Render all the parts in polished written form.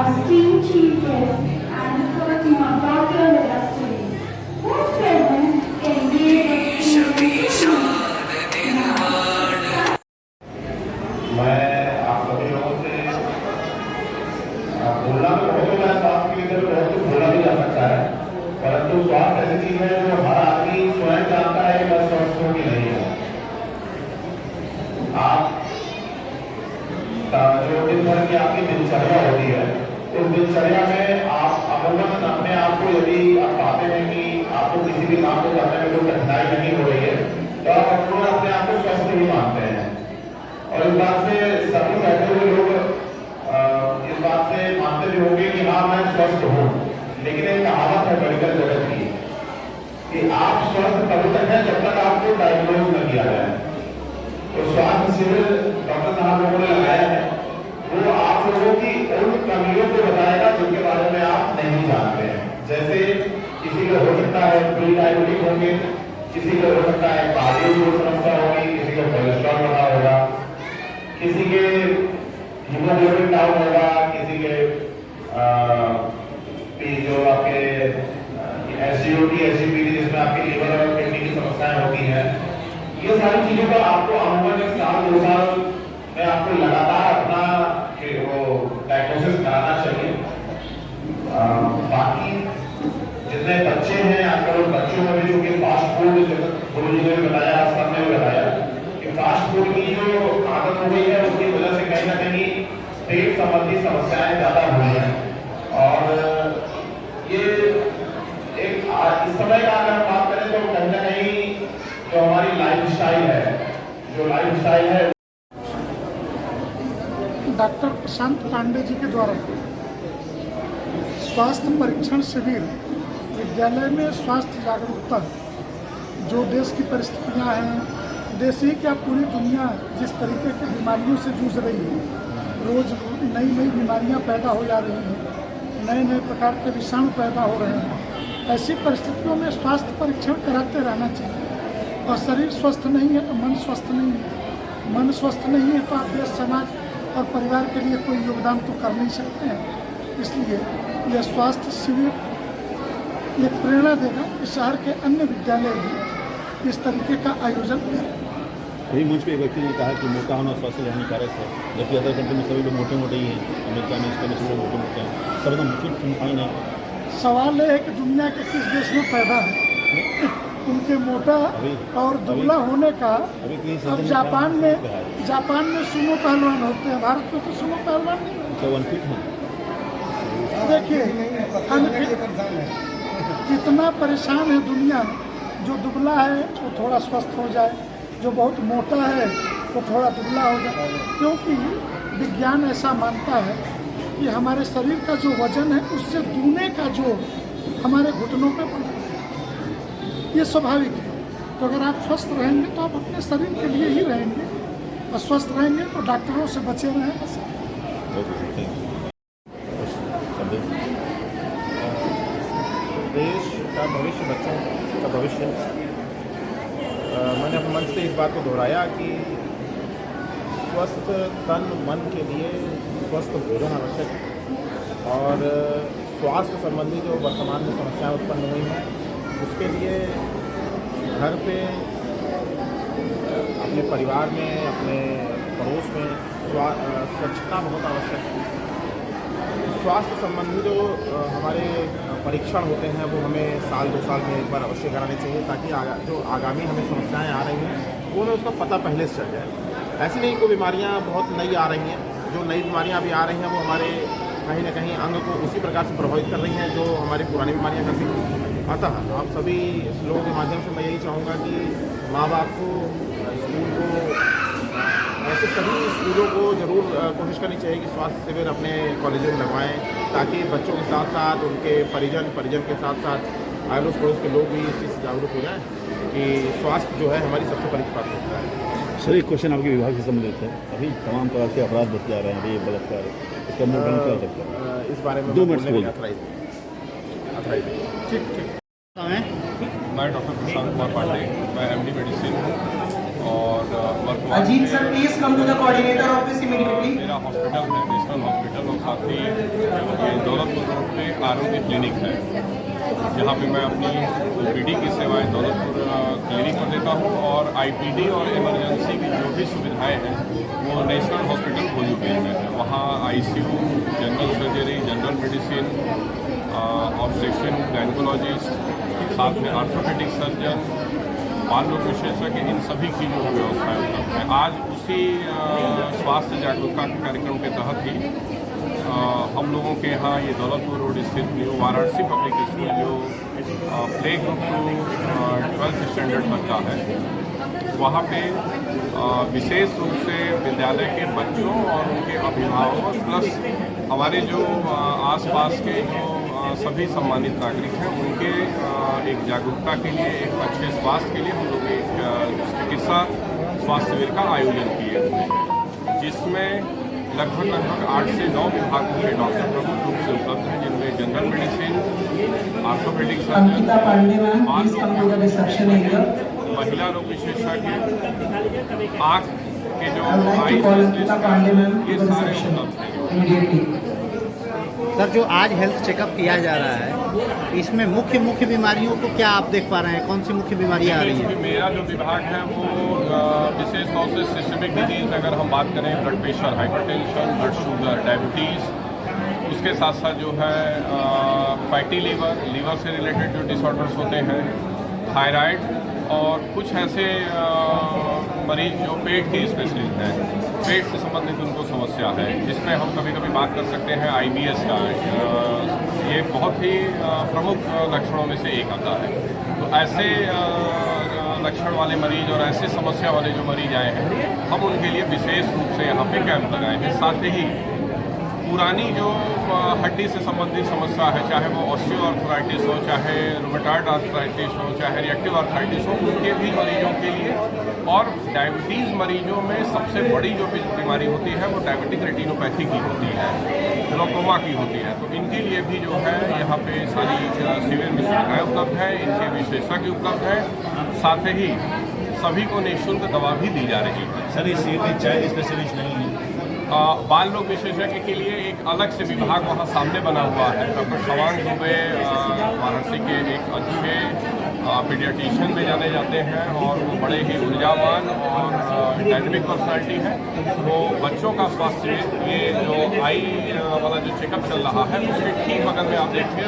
esteemed chief guest and the first Dr. Legastheni, whose presence conveyed मैं आप सभी लोगों से बोलना तो बहुत होता है, स्वास्थ्य के लिए बहुत कुछ बोला भी जा सकता है, परंतु स्वास्थ्य ऐसी चीज है जो हर आदमी स्वयं जानता है कि मैं स्वस्थ हूँ कि नहीं हूँ। आप जो दिन भर की आपकी दिनचर्या होती है, उस दिनचर्या में आप अमूमन अपने आप को यदि आप पाते हैं कि आपको किसी भी काम को करने में कोई कठिनाई नहीं हो रही है, तो आप अमूमन अपने आप को स्वस्थ ही मानते हैं। और इस बात से सभी बैठे हुए लोग इस बात से मानते भी होंगे कि हाँ मैं स्वस्थ हूँ, लेकिन एक कहावत है मेडिकल जगत की कि आप स्वस्थ तब तक है जब तक आपको डायग्नोज न किया जाए। तो स्वास्थ्य शिविर डॉक्टर साहब लोगों ने लगाया है, वो आप लोगों की उन कमियों को बताएगा जिनके बारे में आप नहीं जानते हैं। जैसे किसी को हो सकता है प्री डायबिटिक होंगे, किसी को हो सकता है कार्डियो की समस्या होगी, किसी को कोलेस्ट्रॉल बढ़ा होगा, किसी के हीमोग्लोबिन डाउन होगा, किसी के जो आपके एसजीओटी एसजीपीटी जिसमें आपके लीवर और किडनी की समस्याएं होती हैं, ये सारी चीजों का आपको अमूमन 1 साल 2 साल में आपको लगातार अपना वो डायग्नोसिस कराना चाहिए। बाकी जितने बच्चे हैं आजकल उन बच्चों में भी चूंकि फास्ट फूड गुरु जी ने बताया, सब ने बताया कि फास्ट फूड की जो आदत हो गई है उसकी वजह से कहीं ना कहीं पेट संबंधी समस्याएं ज्यादा हुई हैं। और ये एक इस समय का अगर हम बात करें तो कहीं ना कहीं जो हमारी लाइफस्टाइल है डॉक्टर प्रशांत पांडे जी के द्वारा स्वास्थ्य परीक्षण शिविर विद्यालय में स्वास्थ्य जागरूकता, जो देश की परिस्थितियां हैं, देश ही क्या पूरी दुनिया जिस तरीके की बीमारियों से जूझ रही है, रोज नई नई बीमारियां पैदा हो जा रही हैं, नए नए प्रकार के विषाणु पैदा हो रहे हैं। ऐसी परिस्थितियों में स्वास्थ्य परीक्षण कराते रहना चाहिए। और शरीर स्वस्थ नहीं है तो मन स्वस्थ नहीं है, मन स्वस्थ नहीं है तो आप देश समाज और परिवार के लिए कोई योगदान तो कर नहीं सकते हैं। इसलिए यह स्वास्थ्य शिविर ये प्रेरणा देगा कि शहर के अन्य विद्यालय भी इस तरीके का आयोजन करें। वही मंच पे एक व्यक्ति ने कहा कि मोटा होना स्वास्थ्य लिए हानिकारक है, जबकि अदर कंट्री में सभी लोग मोटे मोटे ही हैं। अमेरिका में इसके सभी लोग मोटे मोटे हैं, सब एकदम फिट फाइन है। सवाल है कि दुनिया के किस देश में पैदा है उनके मोटा और दुबला होने का। अब जापान में सुमो पहलवान होते हैं, भारत में तो सुमो पहलवान नहीं होते। तो अनफिट हैं। देखिए कितना परेशान है दुनिया। जो दुबला है वो थोड़ा स्वस्थ हो जाए, जो बहुत मोटा है वो थोड़ा दुबला हो जाए, क्योंकि विज्ञान ऐसा मानता है कि हमारे शरीर का जो वजन है उससे दूने का जोर हमारे घुटनों पे पड़ता है। ये स्वाभाविक है। तो अगर आप स्वस्थ रहेंगे तो आप अपने शरीर के लिए ही रहेंगे, और स्वस्थ रहेंगे तो डॉक्टरों से बचे रहें बस। देश का भविष्य, बच्चों का भविष्य, मैंने अपने मन से इस बात को दोहराया कि स्वस्थ तन मन के लिए स्वस्थ भोजन आवश्यक है। और स्वास्थ्य संबंधी जो वर्तमान में समस्याएं उत्पन्न हुई हैं उसके लिए घर पे, अपने परिवार में, अपने पड़ोस में स्वच्छता बहुत आवश्यक है। स्वास्थ्य संबंधी जो हमारे परीक्षण होते हैं वो हमें साल 2 साल में एक बार अवश्य कराने चाहिए, ताकि जो आगामी हमें समस्याएं आ रही हैं वो हमें उसका पता पहले से चल जाए। ऐसी नहीं कोई बीमारियां बहुत नई आ रही हैं, जो नई बीमारियां अभी आ रही हैं वो हमारे कहीं ना कहीं अंग को उसी प्रकार से प्रभावित कर रही हैं जो हमारी पुरानी बीमारियां करती हैं। अतः आप सभी लोगों के माध्यम से मैं यही चाहूँगा कि माँ बाप को, स्कूल को, ऐसे सभी स्कूलों को जरूर कोशिश करनी चाहिए कि स्वास्थ्य शिविर अपने कॉलेजों में लगवाएं, ताकि बच्चों के साथ साथ उनके परिजन के साथ साथ अड़ोस पड़ोस के लोग भी इस चीज़ से जागरूक हो जाएं कि स्वास्थ्य जो है हमारी सबसे बड़ी प्राथमिकता है। सर, एक क्वेश्चन आपके विभाग से संबंधित है। अभी तमाम तरह से अपराध बढ़ते जा रहे हैं, रेप, बलात्कार, इसका मूल्यांकन क्या सकता है? इस बारे में 2 मिनट बोलिए। ठीक। मैं डॉक्टर प्रशांत कुमार पांडे, मैं MD मेडिसिन और Ajit sir please come to the coordinator office immediately. मेरा हॉस्पिटल है नेशनल हॉस्पिटल ऑफ साथ ही ये दौलतपुर रोड पे आरोग्य क्लिनिक है, जहाँ पे मैं अपनी OPD की सेवाएं दौलतपुर क्लिनिक में देता हूँ और IPD और इमरजेंसी की जो भी सुविधाएं हैं वो नेशनल हॉस्पिटल भोजूपीर में है। वहाँ ICU, general surgery, general medicine, obstetrician, gynaecologist, साथ में ऑर्थोपेडिक सर्जन, बाल रोग विशेषज्ञ, इन सभी की जो व्यवस्थाएं उपलब्ध है। आज उसी स्वास्थ्य जागरूकता के कार्यक्रम के तहत ही हम लोगों के यहाँ ये दौलतपुर रोड स्थित न्यू वाराणसी पब्लिक स्कूल जो play group to 12th standard तक का है, वहाँ पे विशेष रूप से विद्यालय के बच्चों और उनके अभिभावकों प्लस हमारे जो आसपास के जो सभी सम्मानित नागरिक हैं उनके एक जागरूकता के लिए, एक अच्छे स्वास्थ्य के लिए हम लोग एक चिकित्सा स्वास्थ्य शिविर का आयोजन किए हुए हैं, जिसमें लगभग 8 से 9 विभागों के डॉक्टर प्रमुख रूप से उपलब्ध हैं, जिनमें जनरल मेडिसिन, ऑर्थोपेडिक सर्जन, महिला रोग विशेषज्ञ, आँख के जो आई स्पेशलिस्ट, ये सारे उपलब्ध हैं। सर, जो आज हेल्थ चेकअप किया जा रहा है, इसमें मुख्य बीमारियों को क्या आप देख पा रहे हैं? कौन सी मुख्य बीमारियां आ रही हैं? मेरा जो विभाग है वो विशेष तौर से सिस्टमिक डिजीज में अगर हम बात करें, blood pressure, hypertension, blood sugar, diabetes, उसके साथ साथ जो है फैटी लीवर से रिलेटेड जो डिसऑर्डर्स होते हैं, थायराइड और कुछ ऐसे मरीज जो पेट के स्पेशलिस्ट हैं, पेट से संबंधित उनको समस्या है, जिसमें हम कभी कभी बात कर सकते हैं IBS का। ये बहुत ही प्रमुख लक्षणों में से एक आता है। तो ऐसे लक्षण वाले मरीज और ऐसे समस्या वाले जो मरीज आए हैं, हम उनके लिए विशेष रूप से यहाँ पे कैंप लगाए हैं। साथ ही पुरानी जो हड्डी से संबंधित समस्या है, चाहे वो ऑस्टियोआर्थराइटिस हो, चाहे रूमेटॉइड आर्थराइटिस हो, चाहे रिएक्टिव आर्थराइटिस हो, उनके भी मरीजों के लिए, और डायबिटीज़ मरीजों में सबसे बड़ी जो बीमारी होती है वो डायबिटिक रेटिनोपैथी की होती है, ग्लूकोमा की होती है। तो इनके लिए भी जो है यहाँ पे सारी शिविर में सुविधाएँ उपलब्ध है, इनके विशेषज्ञ उपलब्ध है, साथ ही सभी को निःशुल्क दवा भी दी जा रही है। सर, इस चाइल्ड स्पेशलिस्ट नहीं है? बाल रोग विशेषज्ञ के लिए एक अलग से विभाग वहाँ सामने बना हुआ है। डॉक्टर शवांग दुबे वाराणसी के एक अच्छे पीडियाट्रिशियन में जाने जाते हैं और वो बड़े ही ऊर्जावान और डायनेमिक पर्सनालिटी है। तो बच्चों का स्वास्थ्य, ये जो आई वाला जो चेकअप चल रहा है, उसके ठीक बगल में आप देखिए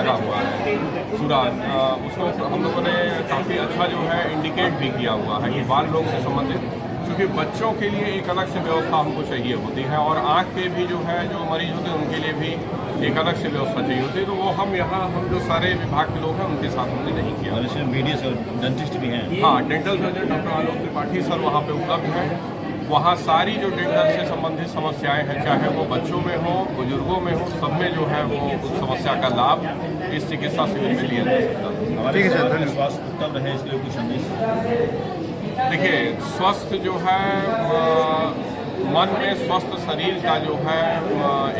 लगा हुआ है सूरज, उसको हम लोगों ने काफ़ी अच्छा जो है इंडिकेट भी किया हुआ है कि बाल रोग से संबंधित, क्योंकि बच्चों के लिए एक अलग से व्यवस्था हमको चाहिए होती है और आँख के भी जो है जो मरीज होते हैं उनके लिए भी एक अलग से व्यवस्था चाहिए होती है। तो वो हम जो सारे विभाग के लोग हैं उनके साथ हमने नहीं किया। और इसमें मीडियस और डेंटिस्ट भी हैं? हाँ, dental surgeon doctor Alok Tripathi sir वहाँ पे उपलब्ध हैं। वहाँ सारी जो डेंटल से संबंधित समस्याएं हैं, चाहे वो बच्चों में हो, बुजुर्गों में हो, सब में जो है वो उस समस्या का लाभ इस चिकित्सा शिविर में लिया जा सकता है। हमारे स्वास्थ्य उत्तम रहे, इसके लिए कुछ संदेश? देखिए, स्वस्थ जो है मन में स्वस्थ शरीर का जो है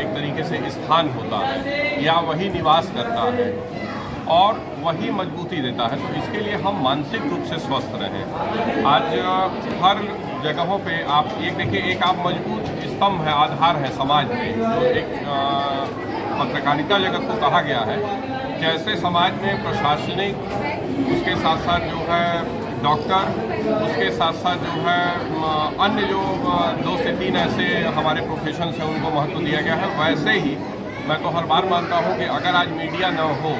एक तरीके से स्थान होता है या वही निवास करता है और वही मजबूती देता है। तो इसके लिए हम मानसिक रूप से स्वस्थ रहें। आज हर जगहों पे आप एक देखिए, एक आप मजबूत स्तंभ है, आधार है समाज में, जो एक पत्रकारिता जगत को कहा गया है। जैसे समाज में प्रशासनिक, उसके साथ साथ जो है डॉक्टर, उसके साथ साथ जो है अन्य जो 2 से 3 ऐसे हमारे प्रोफेशन हैं उनको महत्व दिया गया है, वैसे ही मैं तो हर बार मानता हूँ कि अगर आज मीडिया न हो,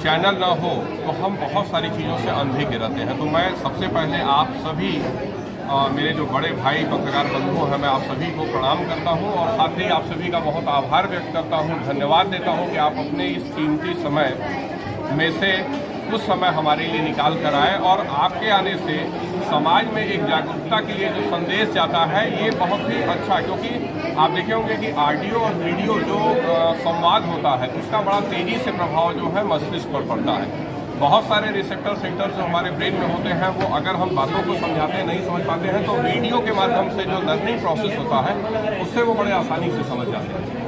चैनल न हो, तो हम बहुत सारी चीज़ों से अंधे के रहते हैं। तो मैं सबसे पहले आप सभी मेरे जो बड़े भाई पत्रकार बंधु हैं, मैं आप सभी को प्रणाम करता हूं और साथ ही आप सभी का बहुत आभार व्यक्त करता हूं, धन्यवाद देता हूं कि आप अपने इस कीमती समय में से कुछ समय हमारे लिए निकाल कर आए और आपके आने से समाज में एक जागरूकता के लिए जो संदेश जाता है ये बहुत ही अच्छा, क्योंकि आप देखे होंगे कि ऑडियो और वीडियो जो संवाद होता है उसका बड़ा तेज़ी से प्रभाव जो है मस्तिष्क पर पड़ता है। बहुत सारे रिसेप्टर सेंटर जो हमारे ब्रेन में होते हैं वो अगर हम बातों को समझाते नहीं समझ पाते हैं तो वीडियो के माध्यम से जो लर्निंग प्रोसेस होता है उससे वो बड़े आसानी से समझ जाते हैं।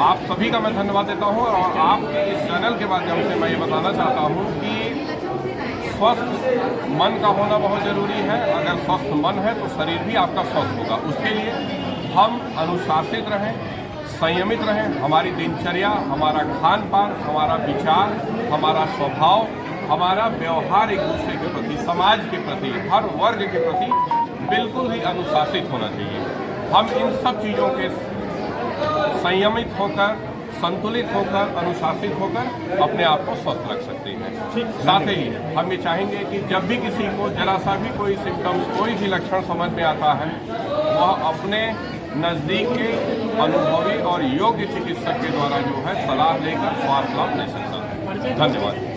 आप सभी का मैं धन्यवाद देता हूं और आपके इस चैनल के माध्यम से मैं ये बताना चाहता हूं कि स्वस्थ मन का होना बहुत ज़रूरी है। अगर स्वस्थ मन है तो शरीर भी आपका स्वस्थ होगा। उसके लिए हम अनुशासित रहें, संयमित रहें, हमारी दिनचर्या, हमारा खान पान, हमारा विचार, हमारा स्वभाव, हमारा व्यवहार एक दूसरे के प्रति, समाज के प्रति, हर वर्ग के प्रति बिल्कुल ही अनुशासित होना चाहिए। हम इन सब चीज़ों के संयमित होकर, संतुलित होकर, अनुशासित होकर अपने आप को स्वस्थ रख सकते हैं। साथ ही हम ये चाहेंगे कि जब भी किसी को जरा सा भी कोई सिम्टम्स, कोई भी लक्षण समझ में आता है, वह अपने नज़दीक के अनुभवी और योग्य चिकित्सक के द्वारा जो है सलाह लेकर स्वास्थ्य लाभ ले सकता है। धन्यवाद।